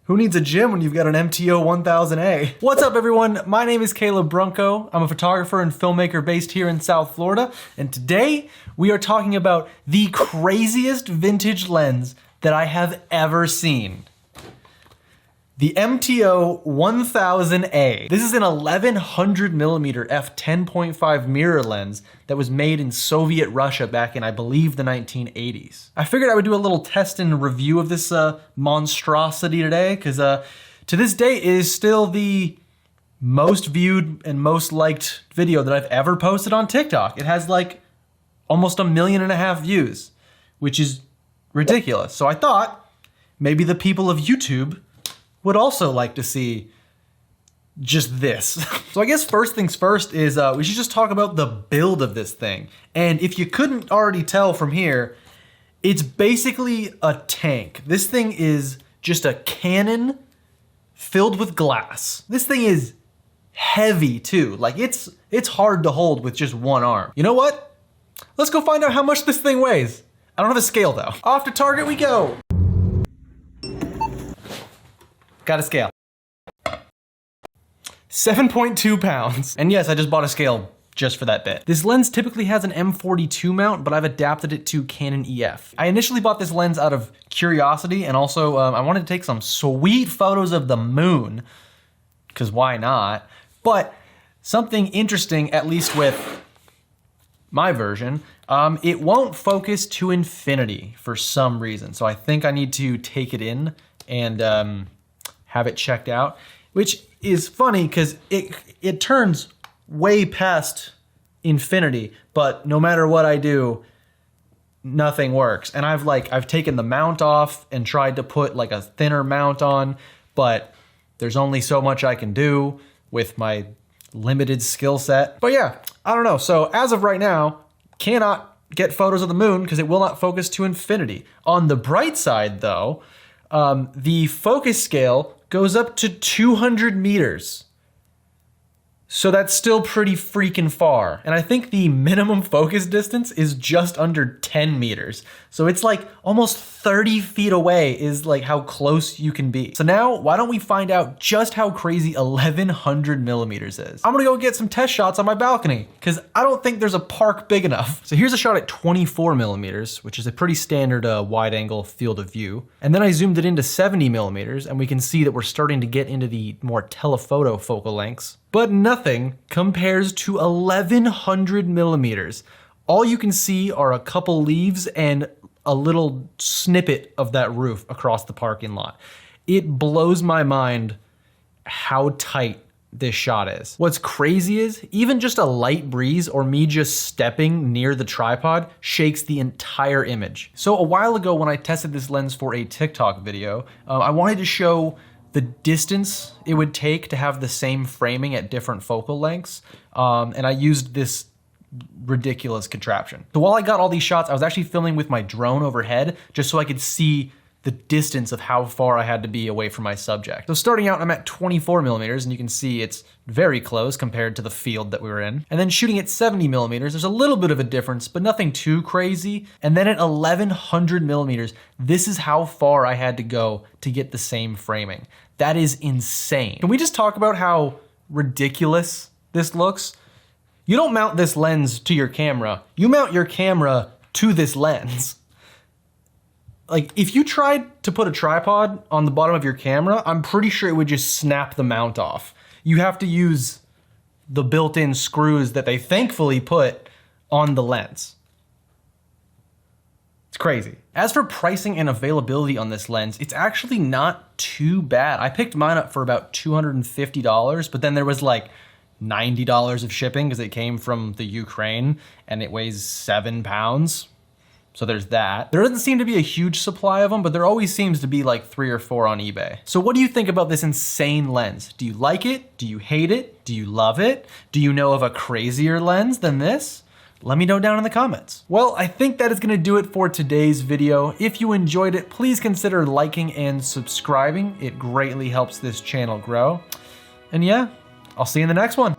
Who needs a gym when you've got an MTO 1000A? What's up everyone? My name is Caleb Brunko. I'm a photographer and filmmaker based here in South Florida. And today we are talking about the craziest vintage lens that I have ever seen. The MTO 1000A. This is an 1100mm f10.5 mirror lens that was made in Soviet Russia back in, I believe, the 1980s. I figured I would do a little test and review of this monstrosity today, because to this day it is still the most viewed and most liked video that I've ever posted on TikTok. It has like almost 1.5 million views, which is ridiculous. So I thought maybe the people of YouTube would also like to see just this. So I guess first things first is we should just talk about the build of this thing. And if you couldn't already tell from here, it's basically a tank. This thing is just a cannon filled with glass. This thing is heavy too. Like it's hard to hold with just one arm. You know what? Let's go find out how much this thing weighs. I don't have a scale though. Off to Target we go. Got a scale. 7.2 pounds. And yes, I just bought a scale just for that bit. This lens typically has an M42 mount, but I've adapted it to Canon EF. I initially bought this lens out of curiosity, and also I wanted to take some sweet photos of the moon, because why not? But something interesting, at least with my version, it won't focus to infinity for some reason. So I think I need to take it in and have it checked out, which is funny because it turns way past infinity, but no matter what I do, nothing works. And I've taken the mount off and tried to put like a thinner mount on, but there's only so much I can do with my limited skill set. But yeah, I don't know. So as of right now, cannot get photos of the moon because it will not focus to infinity. On the bright side though, the focus scale goes up to 200 meters. So that's still pretty freaking far. And I think the minimum focus distance is just under 10 meters. So it's like almost 30 feet away is like how close you can be. So now why don't we find out just how crazy 1100 millimeters is. I'm gonna go get some test shots on my balcony because I don't think there's a park big enough. So here's a shot at 24 millimeters, which is a pretty standard wide angle field of view. And then I zoomed it into 70 millimeters and we can see that we're starting to get into the more telephoto focal lengths. But nothing compares to 1100 millimeters. All you can see are a couple leaves and a little snippet of that roof across the parking lot. It blows my mind how tight this shot is. What's crazy is even just a light breeze or me just stepping near the tripod shakes the entire image. So a while ago when I tested this lens for a TikTok video, I wanted to show the distance it would take to have the same framing at different focal lengths. And I used this ridiculous contraption. So while I got all these shots, I was actually filming with my drone overhead just so I could see the distance of how far I had to be away from my subject. So starting out, I'm at 24 millimeters and you can see it's very close compared to the field that we were in. And then shooting at 70 millimeters, there's a little bit of a difference, but nothing too crazy. And then at 1100 millimeters, this is how far I had to go to get the same framing. That is insane. Can we just talk about how ridiculous this looks? You don't mount this lens to your camera. You mount your camera to this lens. Like if you tried to put a tripod on the bottom of your camera, I'm pretty sure it would just snap the mount off. You have to use the built-in screws that they thankfully put on the lens. It's crazy. As for pricing and availability on this lens, it's actually not too bad. I picked mine up for about $250, but then there was like $90 of shipping because it came from the Ukraine and it weighs 7 pounds. So there's that. There doesn't seem to be a huge supply of them, but there always seems to be like 3 or 4 on eBay. So what do you think about this insane lens? Do you like it? Do you hate it? Do you love it? Do you know of a crazier lens than this? Let me know down in the comments. Well, I think that is gonna do it for today's video. If you enjoyed it, please consider liking and subscribing. It greatly helps this channel grow. And yeah, I'll see you in the next one.